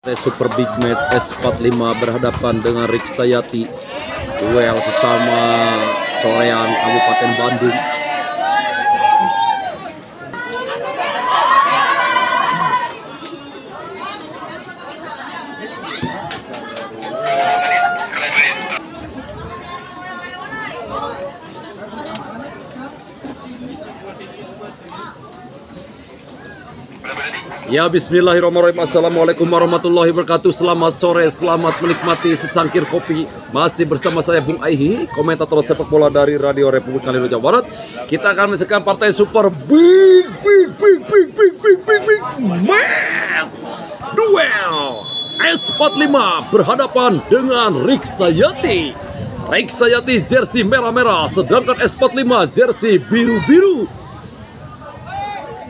Super Big Match S45 berhadapan dengan Riksayati, duel sesama Soreang Kabupaten Bandung. Ya, bismillahirrahmanirrahim. Assalamualaikum warahmatullahi wabarakatuh. Selamat sore, selamat menikmati secangkir kopi. Masih bersama saya Bung Aihi, komentator sepak bola dari Radio Republik Indonesia Barat. Kita akan menyaksikan partai Super Big Match duel S45 berhadapan dengan Riksayati. Riksayati jersey merah-merah, sedangkan S45 jersey biru-biru.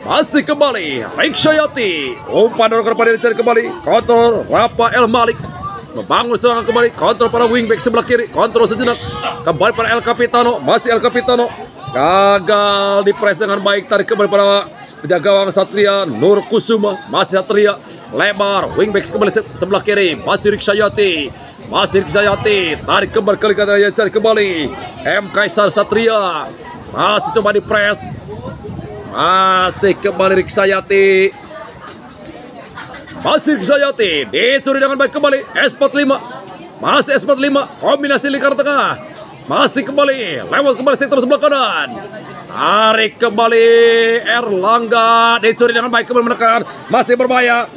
Masih kembali Riksayati, umpan dorong ke depan dicari kembali, kontrol Rafael Malik, membangun serangan kembali, kontrol para wingback sebelah kiri, kontrol sejenak kembali para El Capitano, masih El Capitano gagal dipres dengan baik, tarik kembali pada penjaga gawang Satria Nur Kusuma, masih Satria lebar wingback kembali sebelah kiri, masih Riksayati, tarik kembali cari kembali M Kaisar Satria, masih coba dipres. Masih kembali Riksayati, dicuri dengan baik kembali S45, masih S45 kombinasi lingkar tengah, masih kembali lewat kembali sektor sebelah kanan, tarik kembali Erlangga, dicuri dengan baik kembali menekan, masih berbahaya,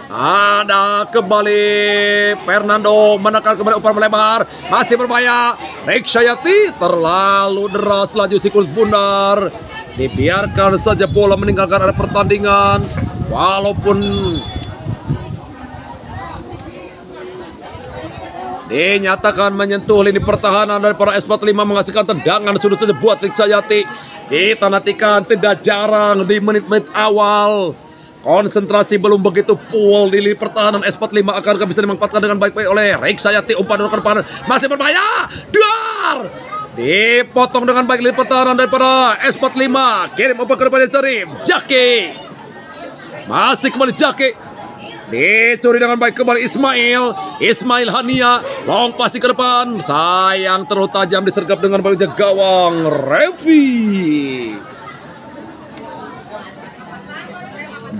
ada kembali Fernando menekan kembali umpan melebar, masih berbahaya. Riksayati terlalu deras, laju siklus bundar, dibiarkan saja bola meninggalkan area pertandingan. Walaupun dinyatakan menyentuh lini pertahanan dari para S45, menghasilkan tendangan sudut saja buat Riksayati. Kita nantikan, tidak jarang di menit-menit awal konsentrasi belum begitu full di lini pertahanan S45 akan bisa dimanfaatkan dengan baik-baik oleh Riksayati. Umpan ke depan masih berbahaya, dar dipotong dengan baik lini pertahanan daripada S45. Kirim umpan ke depan dicari Jaki, masih kembali Jaki, dicuri dengan baik kembali Ismail Hania, long pasti ke depan, sayang terlalu tajam, disergap dengan baik gawang Revi.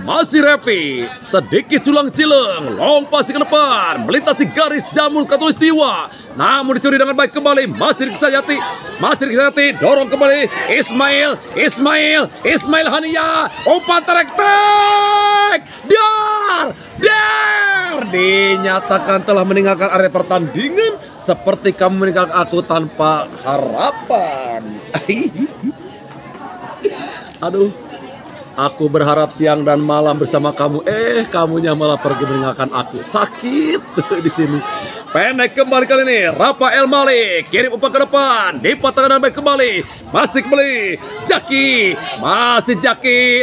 Masih Revi, sedikit culang-cileng, long pasti ke depan, melintasi garis jamur katulistiwa, namun dicuri dengan baik kembali. Masih Riksayati, dorong kembali Ismail Hania, umpan tek, dar, dinyatakan telah meninggalkan area pertandingan, seperti kamu meninggalkan aku tanpa harapan. Aduh, aku berharap siang dan malam bersama kamu, kamunya malah pergi meninggalkan aku. Sakit di sini. Pendek kembali kali ini, Rafael Malik, kirim umpan ke depan, dipatahkan baik kembali, masih kembali Jaki,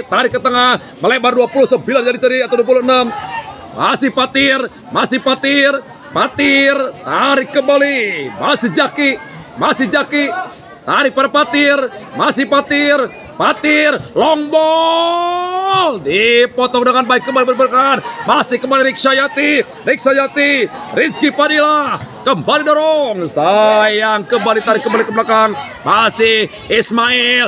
tarik ke tengah, melebar 29 jadi cari atau 26. Masih Patir, tarik kembali, masih Jaki, tarik pada Patir, masih Patir, long ball, dipotong dengan baik kembali berberkan, masih kembali Riksayati, Rizky Padilla, kembali dorong, sayang kembali tarik kembali ke belakang, masih Ismail,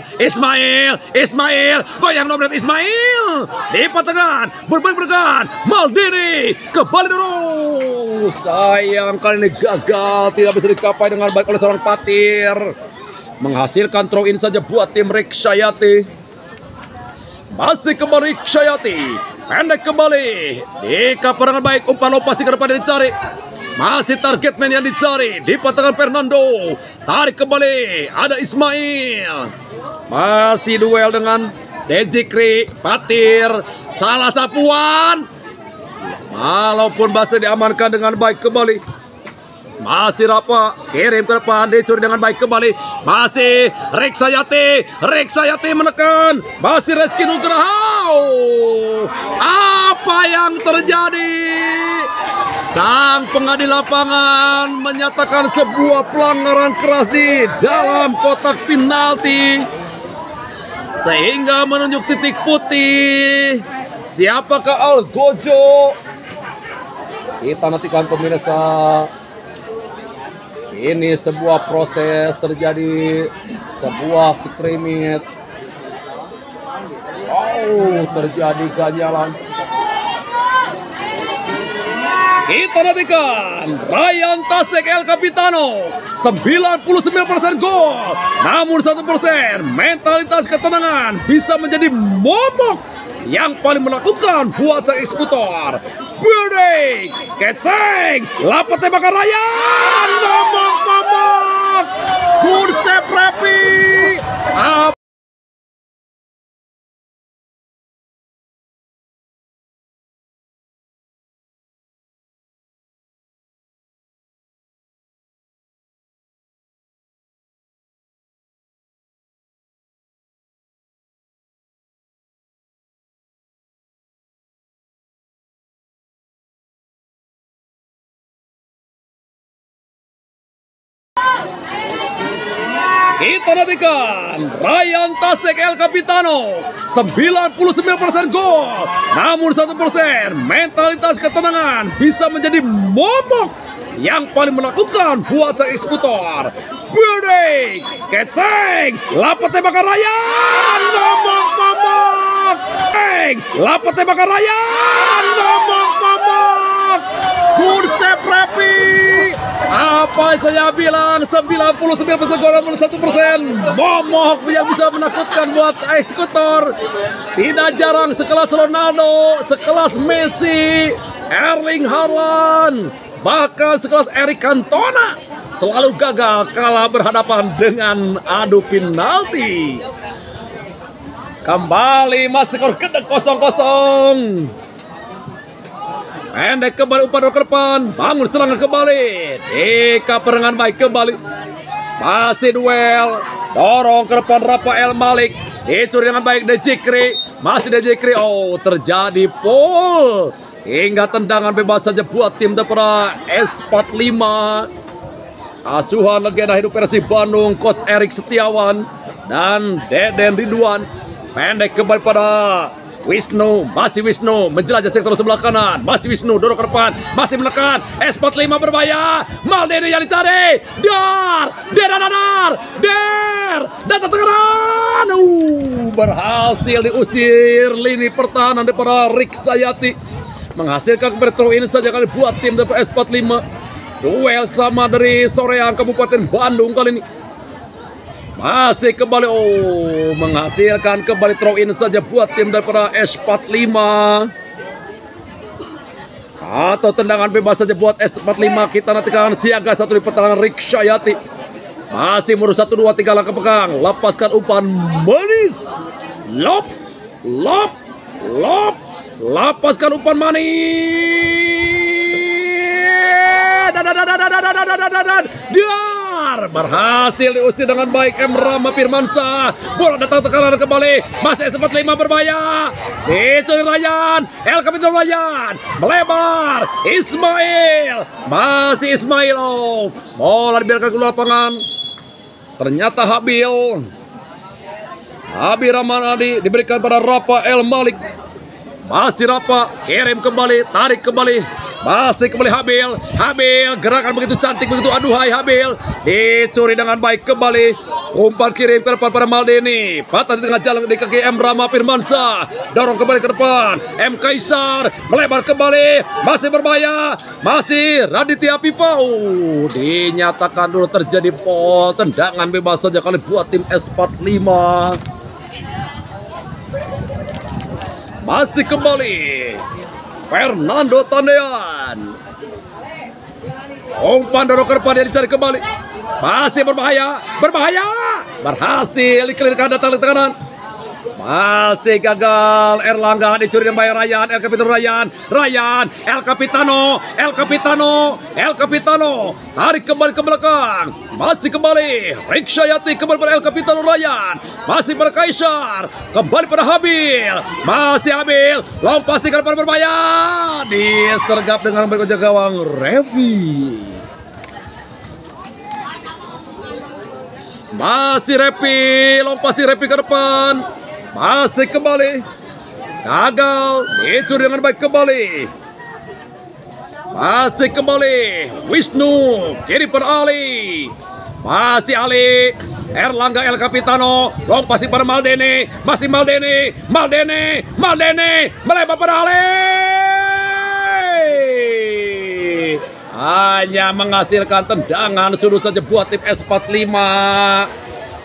goyang dominan Ismail, dipotongkan, berberkan, Maldini, kembali dorong, sayang kali ini gagal, tidak bisa dicapai dengan baik oleh seorang Patir. Menghasilkan throw in saja buat tim Riksayati. Masih kembali Riksayati, pendek kembali, dikapar dengan baik, umpan pasti ke depan dicari, masih target man yang dicari, dipatahkan Fernando, tarik kembali, ada Ismail, masih duel dengan Dejikri, Patir, salah sapuan, walaupun masih diamankan dengan baik kembali. Masih Rafa, kirim ke depan, dicuri dengan baik kembali, masih Riksayati menekan, masih Reski Nugraha. Apa yang terjadi? Sang pengadil lapangan menyatakan sebuah pelanggaran keras di dalam kotak penalti, sehingga menunjuk titik putih. Siapakah Algojo? Kita nantikan pemirsa. Ini sebuah proses terjadi, sebuah scrimmage. Oh, terjadi ganjalan. Kita nantikan Ryan Tasek El Capitano 99% gol, namun 1% mentalitas ketenangan bisa menjadi momok yang paling menakutkan buat sang eksekutor. Break, keceng, lapat tembakan Ryan, momok, good save Repi. Kita nantikan Ryan Tasek El Capitano 99% gol, namun 1% mentalitas ketenangan bisa menjadi momok yang paling menakutkan buat sang eksekutor. Break, keceng, lapat tembakan Ryan, momok, lapat tembakan Ryan, momok, good save Repi. Apa saya bilang, 99% gol namun 1% momok yang bisa menakutkan buat eksekutor. Tidak jarang sekelas Ronaldo, sekelas Messi, Erling Haaland, bahkan sekelas Eric Cantona selalu gagal kalah berhadapan dengan adu penalti. Kembali masih skor 0-0. Pendek kembali umpan ke depan, bangun serangan kembali. Deka perengan baik kembali. Masih duel, dorong ke depan Rafael Malik. Dicuri dengan baik Dejikri, masih Dejikri. Oh, terjadi foul. Hingga tendangan bebas saja buat tim daripada S45. Asuhan legenda hidup Persib Bandung, Coach Erik Setiawan dan Deden Ridwan. Pendek kembali pada Wisnu, masih Wisnu menjelajah sektor sebelah kanan, masih Wisnu dorong ke depan, masih menekan S45 berbahaya. Maldini yang dicari, dar datang tekanan, berhasil diusir lini pertahanan daripada Rick Sayati, menghasilkan throw in saja kali buat tim daripada S45. Duel sama dari Soreang Kabupaten Bandung kali ini. Masih kembali, menghasilkan kembali throw in saja buat tim daripada S45. Atau tendangan bebas saja buat S45. Kita nantikan siaga satu di pertahanan Rick Sayati. Masih mundur 1, 2, 3 langkah pegang. Lepaskan umpan manis. Lop. Lepaskan umpan manis. Berhasil diusir dengan baik Rama Firmansyah. Bola datang tekanan kembali. Masih S45 berbahaya. Dicuri Ryan. El Capitano Ryan. Melebar. Ismail. Masih Ismail. Bola dibiarkan keluar lapangan. Ternyata Habil Ramadhani diberikan pada Rafael Malik. Masih Rafa, kirim kembali, tarik kembali. Masih kembali Habil, gerakan begitu cantik, begitu aduhai Habil. Dicuri dengan baik kembali. Umpan kirim ke depan pada Maldini. Patah di tengah jalan di kaki M. Rama Firmansyah. Dorong kembali ke depan. M. Kaisar melebar kembali. Masih berbahaya. Masih Raditya Pipau. Dinyatakan dulu terjadi foul. Tendangan bebas saja kali buat tim S45. Masih kembali Fernando Tandean. Umpan dorong ke depan, dia dicari kembali. Masih berbahaya. Berhasil dikelirkan datang ke kanan. Masih gagal. Erlangga dicuri dengan baik Ryan. El Capitano. Tarik kembali ke belakang. Masih kembali Rick Sayati, kembali pada El Capitano Ryan. Masih pada Kaisar. Kembali pada Habil. Masih Habil. Lompasikan pada berbahaya. Disergap dengan baik oleh gawang Revi. Masih Repi. Lompasi Repi ke depan. Masih kembali gagal, dicuri dengan baik kembali. Masih kembali Wisnu, kiri per Ali. Masih Ali, Erlangga El Capitano, long pasti pada Maldini, masih Maldini, melebar pada Ali. Hanya menghasilkan tendangan sudut saja buat tim S45.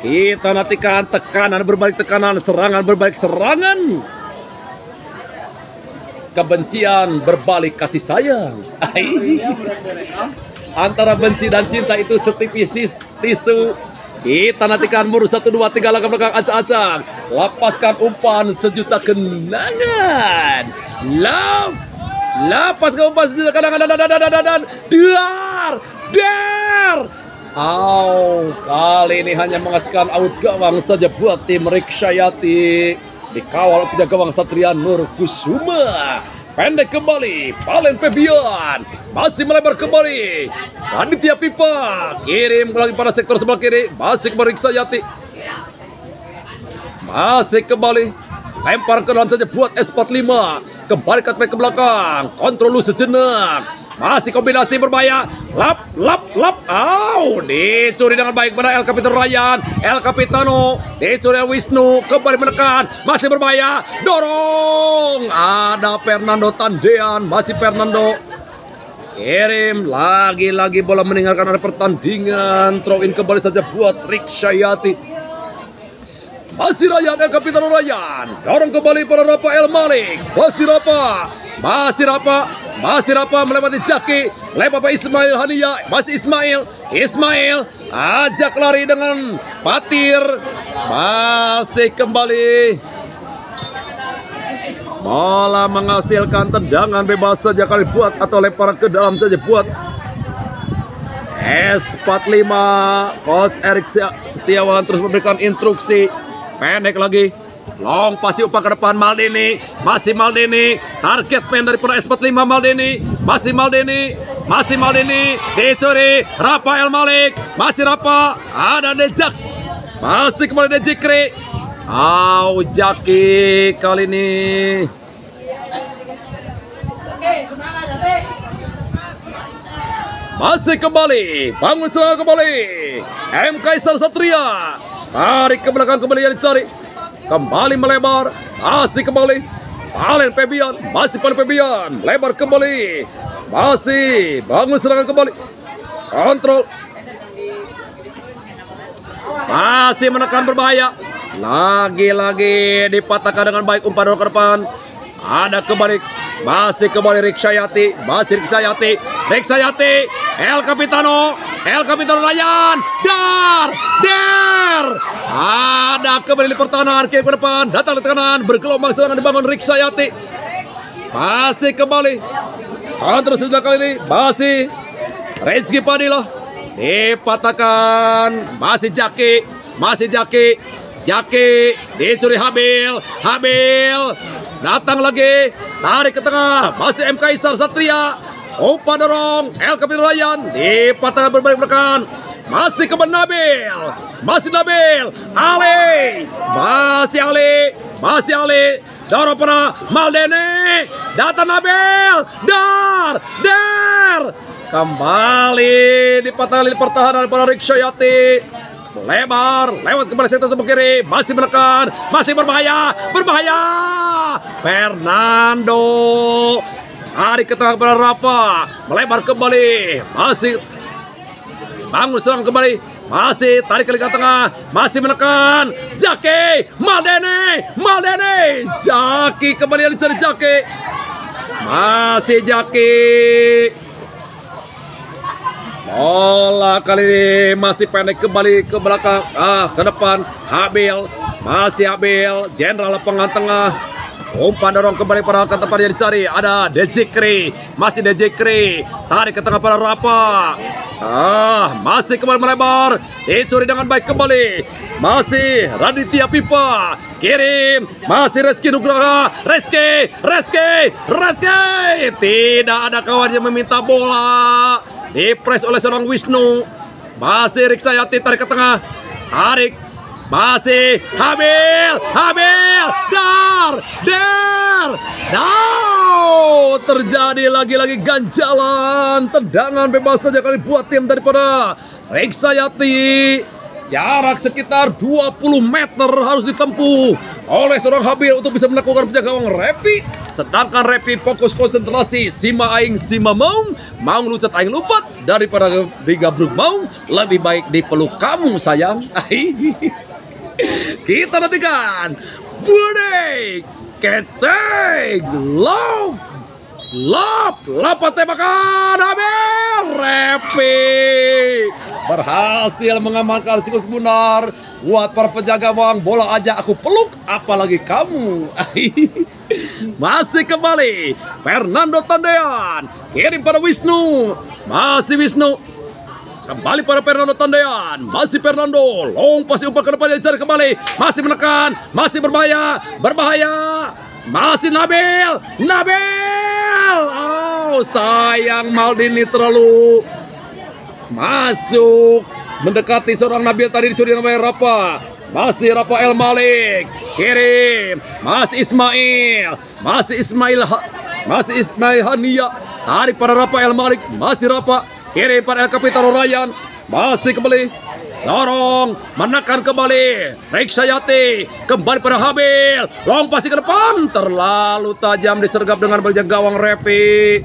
Kita nantikan tekanan berbalik tekanan, serangan berbalik serangan. Kebencian berbalik kasih sayang. Antara benci dan cinta itu setipis tisu. Kita nantikan murus 1, 2, 3 langkah belakang acak-acak. Lepaskan umpan sejuta kenangan. Lepaskan umpan sejuta kenangan dan dar. Kali ini hanya menghasilkan out gawang saja buat tim Riksyayati. Dikawal penjaga gawang Satria Nur Kusuma. Pendek kembali, Palen Febian masih melebar kembali. Raditya Pipa kirim lagi pada sektor sebelah kiri, masih kembali Riksyayati. Masih kembali, lempar ke dalam saja buat S45. Kembali ke belakang, kontrol lu sejenak. Masih kombinasi berbahaya. Lap. Dicuri dengan baik pada El Capitano Ryan. El Capitano dicuri Wisnu. Kembali menekan. Masih berbahaya. Dorong. Ada Fernando Tandean. Masih Fernando. Kirim. Lagi-lagi bola meninggalkan area pertandingan. Throw in kembali saja buat Riksyayati. Masih Ryan, El Capitano Ryan. Dorong kembali pada Rafael Malik. Masih Rapa melewati Jaki. Lempar pada Ismail Hania. Masih Ismail. Ajak lari dengan Fatir. Masih kembali. Bola menghasilkan tendangan bebas saja kali buat atau lempar ke dalam saja buat S45. Coach Erik Setiawan terus memberikan instruksi. Pendek lagi. Long pasti umpan ke depan Maldini. Masih Maldini. Target man dari pemain S45 Maldini. Masih Maldini. Dicuri Rafael Malik. Masih Rafa. Ada Dejak. Masih kembali Dejikri. Jaki kali ini. Masih kembali. Bangun serangan kembali. M. Kaisar Satria. Tarik ke belakang kembali yang dicari. Kembali melebar, masih kembali. Palen Febian, masih Palen Febian. Lebar kembali. Masih bangun serangan kembali. Kontrol. Masih menekan berbahaya. Lagi-lagi dipatahkan dengan baik umpan ke depan. Ada kembali. Masih kembali Riksyayati. El Capitano Ryan. Dar. Ada kembali di pertahanan kiri ke depan. Datang ke kanan. Bergelombang serangan dibangun Riksyayati. Masih kembali. Kontrol sebelah kali ini. Masih Rezeki Padilla. Dipatahkan. Masih Jaki. Dicuri Habil. Datang lagi. Tarik ke tengah. Masih M. Kaisar Satria. Umpan dorong. El Capitano Ryan. Dipatahkan berbalik belakang. Masih ke Nabil. Ali. Masih Ali. Dorong pada Maldini. Datang Nabil. Dar. Kembali dipatahkan di pertahanan pada Riksyayati. Lebar, lewat kembali sektor sebelah kiri. Masih menekan, masih berbahaya. Fernando. Tarik ke tengah pada Rafa. Melebar kembali. Masih bangun serang kembali. Masih tarik ke tengah. Masih menekan. Jaki. Maldini. Jaki kembali yang dicari Jaki. Masih Jaki. Bola kali ini masih pendek kembali ke belakang. Ke depan. Masih Habil. Jenderal lapangan tengah. Umpan dorong kembali pada tempat yang dicari. Ada Dejikri. Masih Dejikri. Tarik ke tengah pada Rafa. Masih kembali melebar. Dicuri dengan baik kembali. Masih Raditya Pipa. Kirim. Masih Reski Nugraha. Reski. Tidak ada kawan yang meminta bola. Dipres oleh seorang Wisnu. Masih Riksyayati tarik ke tengah. Masih Habil, dar. Now terjadi lagi-lagi ganjalan, tendangan bebas saja kali buat tim daripada Riksayati. Jarak sekitar 20 meter harus ditempuh oleh seorang Habil untuk bisa melakukan penjaga gawang Repi. Sedangkan Repi fokus konsentrasi, sima aing sima maung lucat aing lupat, daripada digabruk maung lebih baik dipeluk kamu sayang. Kita nantikan Budik keceng lapat tembakan Habil. Repi berhasil mengamankan siklus benar buat para penjaga gawang. Bola aja aku peluk, apalagi kamu. Masih kembali Fernando Tandean, kirim pada Wisnu, masih Wisnu. Kembali pada Fernando Tandean, masih Fernando, long pasti umpan ke depan, dia cari kembali, masih menekan, masih berbahaya, masih Nabil, oh sayang Maldini terlalu masuk mendekati seorang Nabil, tadi dicuri namanya Rapa. Masih Rafael Malik, kirim, masih Ismail Hania, tarik pada Rafael Malik, masih Rapa, kirim pada El Capitano Ryan, masih kembali, dorong, menekan kembali, Riksayati, kembali pada Habil, long pasti ke depan, terlalu tajam disergap dengan penjaga gawang Repi.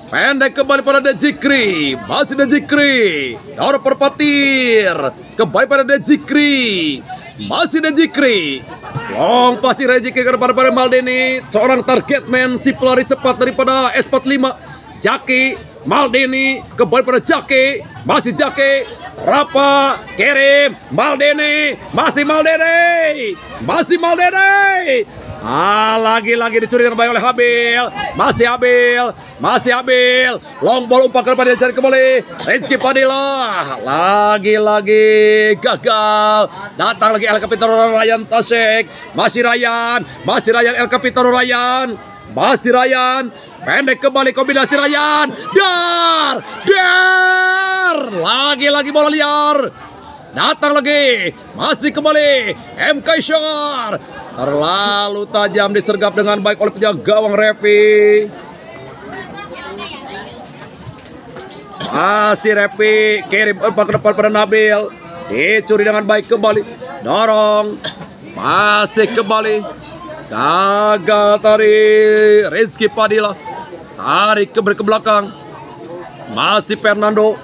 Pendek kembali pada Dejikri, masih Dejikri, dorong perpatir, kembali pada Dejikri, masih Dejikri, long pasti Dejikri kepada Maldini, seorang target man, si pelari cepat daripada S45, Jaki, Maldini, kembali pada Jaki, masih Jaki, Rapa, kirim, Maldini, masih Maldini, lagi-lagi dicuri dengan baik oleh Habil, masih Habil, long ball umpan ke depan, dia cari kembali, Rizky Padilla, lagi-lagi gagal, datang lagi El Capitano Ryan Tasek, masih Ryan, El Capitano Ryan, masih Ryan, pendek kembali kombinasi Ryan, dar, lagi-lagi bola liar, datang lagi, masih kembali M. Kaisar, terlalu tajam disergap dengan baik oleh penjaga gawang Repi. Masih Repi, kirim umpan ke depan pada Nabil, dicuri dengan baik kembali, dorong, masih kembali, gagal tadi Rizky Padilla, tarik ke belakang, masih Fernando,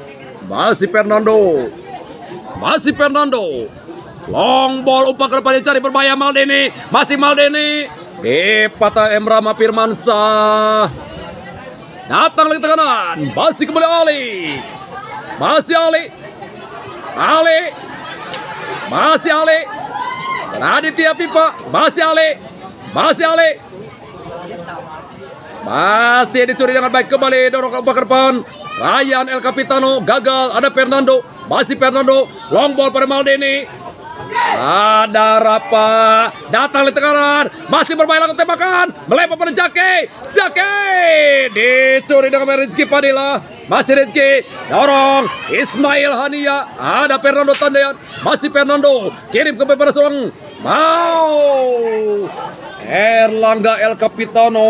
long ball umpan ke depan, dicari berbahaya Maldini, masih Maldini, dipatah Emrama Firmansyah, datang lagi tekanan, masih kembali Ali, Raditya Pipa, masih Ali, masih dicuri dengan baik kembali, dorong umpan ke depan, Ryan El Capitano gagal, ada Fernando, masih Fernando, long ball pada Maldini, ada Rapa, datang di tekanan, masih berbahaya lakukan tembakan, melempar pada Jaki, dicuri dengan Rizky Padilla, masih Rizky, dorong, Ismail Hania, ada Fernando Tandean, masih Fernando, kirim ke pada seorang Erlangga El Capitano,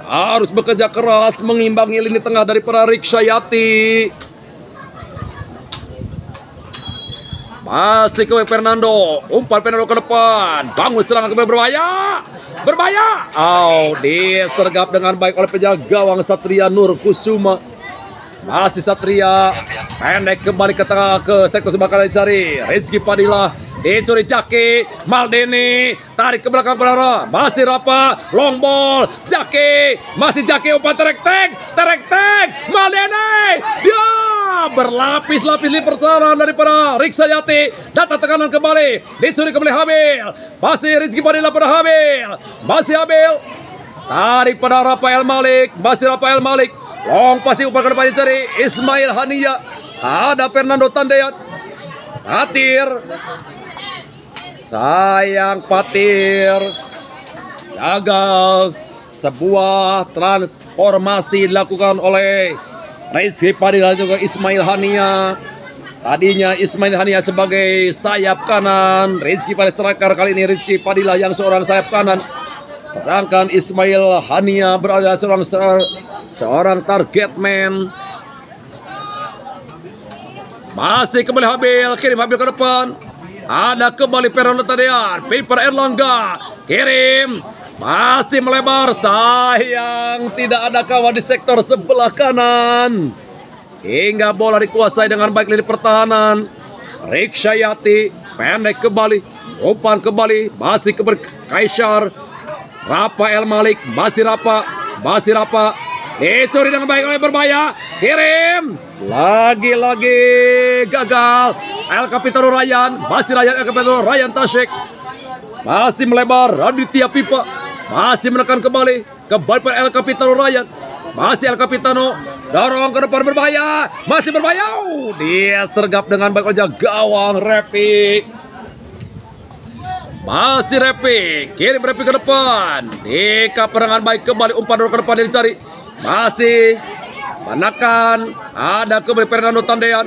harus bekerja keras mengimbangi lini tengah daripada Riksayati. Masih ke Fernando, umpan Fernando ke depan, bangun serangan kembali, berbahaya, disergap dengan baik oleh penjaga gawang Satria Nur Kusuma. Masih Satria, pendek kembali ke tengah ke sektor sebelah kanan, dicari Rizky Padilla, dicuri Jaki, Maldini, tarik ke belakang pelara, masih Rapa, long ball, Jaki, masih Jaki, umpan terek tek, Maldini, dia berlapis-lapis di pertahanan daripada Riksayati, datang tekanan kembali, dicuri kembali Habil, masih Rizky Padilla pada Habil, masih Habil, tarik pada Rafael Malik, masih Rafael Malik, long pasti umpan ke depan, dicari Ismail Hania, ada Fernando Tandean, Patir, sayang Patir, gagal, sebuah transformasi dilakukan oleh Rizky Padilla juga Ismail Hania. Tadinya Ismail Hania sebagai sayap kanan, Rizky Padilla striker, kali ini Rizky Padilla yang seorang sayap kanan. Sedangkan Ismail Hania berada seorang target man. Masih kembali Habil, kirim Habil ke depan. Ada kembali Fernando Tandean, pilih para Erlangga, kirim. Masih melebar, sayang tidak ada kawan di sektor sebelah kanan. Hingga bola dikuasai dengan baik lini pertahanan. Riksyayati pendek kembali, umpan kembali, masih ke Kaisar. Rafael Malik, masih Rapa. Dicuri dengan baik oleh Berbaya, kirim. Lagi-lagi gagal. El Capitano Ryan, masih El Capitano Ryan Tasik. Masih melebar, Raditya Pipa. Masih menekan kembali pada El Capitano Ryan. Masih El Capitano, dorong ke depan Berbaya. Masih Berbaya. Dia sergap dengan baik oleh gawang Repi. Masih Repi, kirim Repi ke depan. Dika perangan baik kembali, umpan dorong ke depan yang dicari. Masih menekan, ada kembali Fernando Tandean.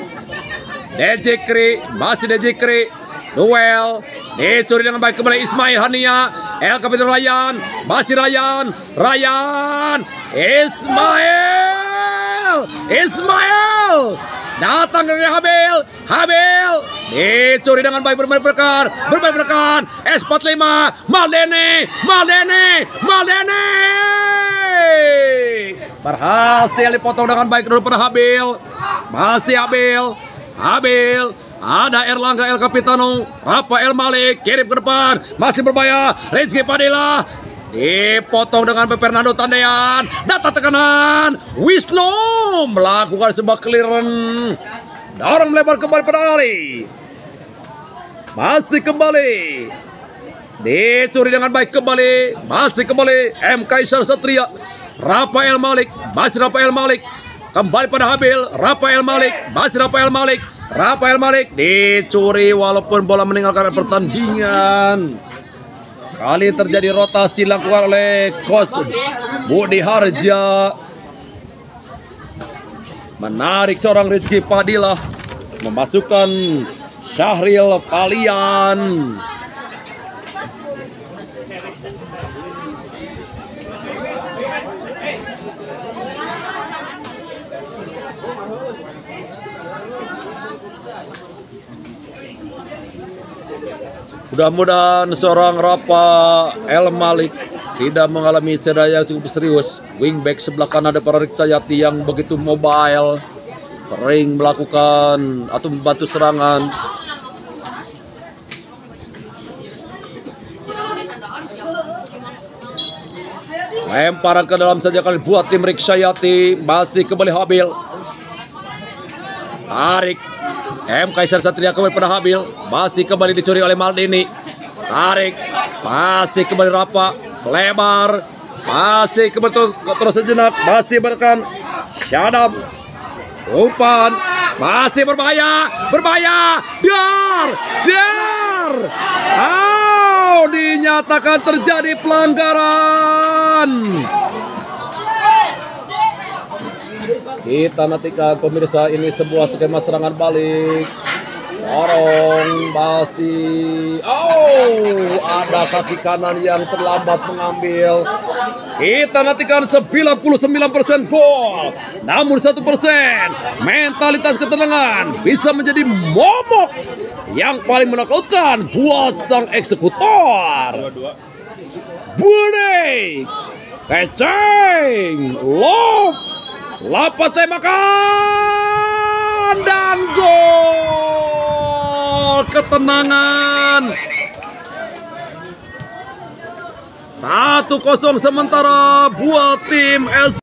Dejikri, masih Dejikri. Duel, dicuri dengan baik kembali Ismail Hania. El Capitano Ryan, masih Ryan. Ismail. Datang ke Habil. Dicuri dengan baik bermain berkan. S45, Maldini. Berhasil dipotong dengan baik dulu pada Habil. Masih Habil. Ada Erlangga El Capitano, Rafael Malik, kirim ke depan, masih Berbaya, Rizky Padilla, dipotong dengan Fernando Tandean, data tekanan, Wisnu melakukan sebuah clearance, dorong melebar kembali pada Ali, masih kembali, dicuri dengan baik kembali, masih kembali, M. Kaisar Satria, Rafael Malik, masih Rafael Malik, kembali pada Habil, Rafael Malik dicuri walaupun bola meninggalkan pertandingan. Kali terjadi rotasi dilakukan oleh Coach Budi Harja. Menarik seorang Rizky Padilla, memasukkan Syahril Palian. Mudah-mudahan seorang Rafael Malik tidak mengalami cedera yang cukup serius. Wingback sebelah kanan ada Riksyayati yang begitu mobile, sering melakukan atau membantu serangan. Lemparan ke dalam saja kali buat tim Riksyayati. Masih kembali Habil. Tarik M. Kaisar Satria kembali pada Habil. Masih kembali dicuri oleh Maldini. Tarik. Masih kembali Rapa. Lebar. Masih kembali terus sejenak. Masih berkan Syadam. Umpan. Masih Berbaya. Dar. Dinyatakan terjadi pelanggaran. Kita nantikan pemirsa, ini sebuah skema serangan balik. Dorong masih. Ada kaki kanan yang terlambat mengambil. Kita nantikan 99% gol. Namun 1% mentalitas ketenangan bisa menjadi momok yang paling menakutkan buat sang eksekutor. Budi Keceng lob, lapat tembakan dan gol ketenangan. 1-0 sementara buat tim S.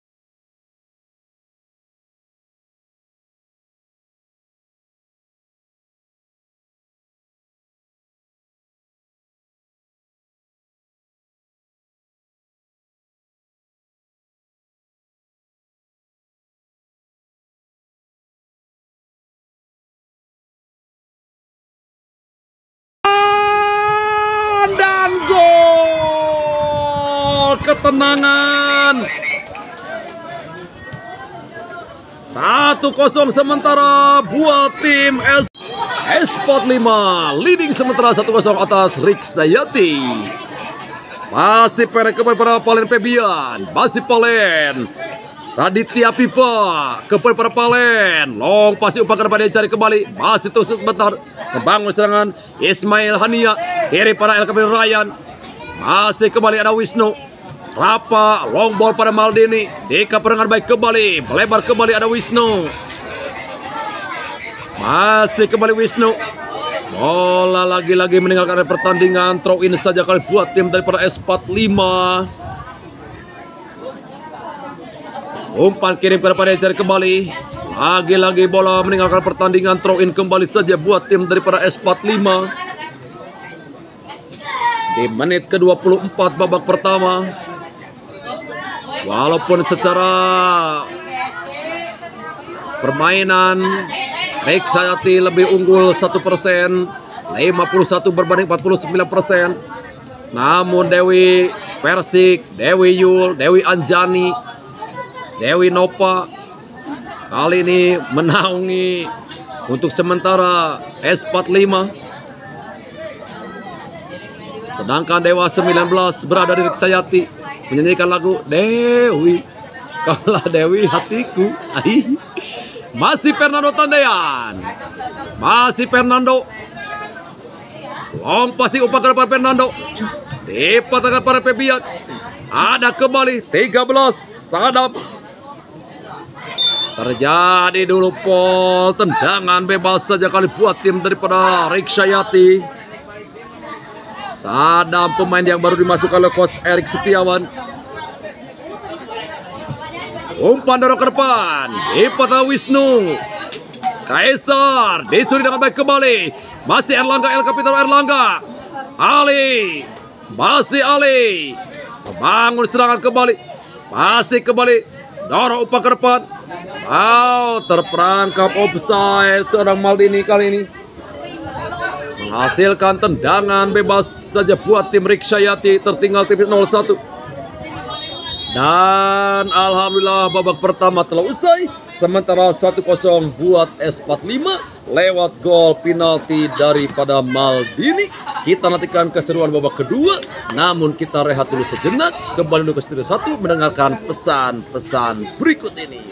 Dan gol ketenangan. 1-0 sementara buat tim S45 leading sementara 1-0 atas Riksayati. Masih perek kepada Palen Febian, masih Palen Raditya Pipa kepada Palen, long pasti umpan kepada dia cari kembali, masih terus sebentar membangun serangan Ismail Hania, kiri pada El Kabir Ryan, masih kembali ada Wisnu Rapa, long ball pada Maldini, Dika dengan baik kembali, melebar kembali ada Wisnu, masih kembali Wisnu. Bola lagi-lagi meninggalkan pertandingan, throw in saja kali buat tim daripada S45. Umpan kirim kepada cari kembali. Lagi-lagi bola meninggalkan pertandingan, throw in kembali saja buat tim daripada S45. Di menit ke-24 babak pertama. Walaupun secara permainan Riksayati lebih unggul 1%, 51 berbanding 49%. Namun Dewi Persik, Dewi Yul, Dewi Anjani, Dewi Nova kali ini menaungi untuk sementara S45. Sedangkan Dewa 19 berada di Riksayati menyanyikan lagu Dewi, kaulah Dewi hatiku. Masih Fernando Tandean, masih Fernando, long passing umpan kepada Fernando, dipatahkan pada Febian, ada kembali 13 Sadap. Terjadi dulu Pol, tendangan bebas saja kali buat tim daripada Riksayati. Sadam pemain yang baru dimasukkan oleh Coach Erik Setiawan. Umpan dorong ke depan, dipatah Wisnu, Kaisar, dicuri dengan baik kembali, masih Erlangga, El Kapitano Erlangga, Ali, masih Ali, membangun serangan kembali, masih kembali, dorong umpan ke depan, terperangkap offside seorang Maldini kali ini, menghasilkan tendangan bebas saja buat tim Riksayati, tertinggal tipis 0-1. Dan alhamdulillah babak pertama telah usai, sementara 1-0 buat S45 lewat gol penalti daripada Maldini. Kita nantikan keseruan babak kedua, namun kita rehat dulu sejenak, kembali dulu ke studio 1 mendengarkan pesan-pesan berikut ini.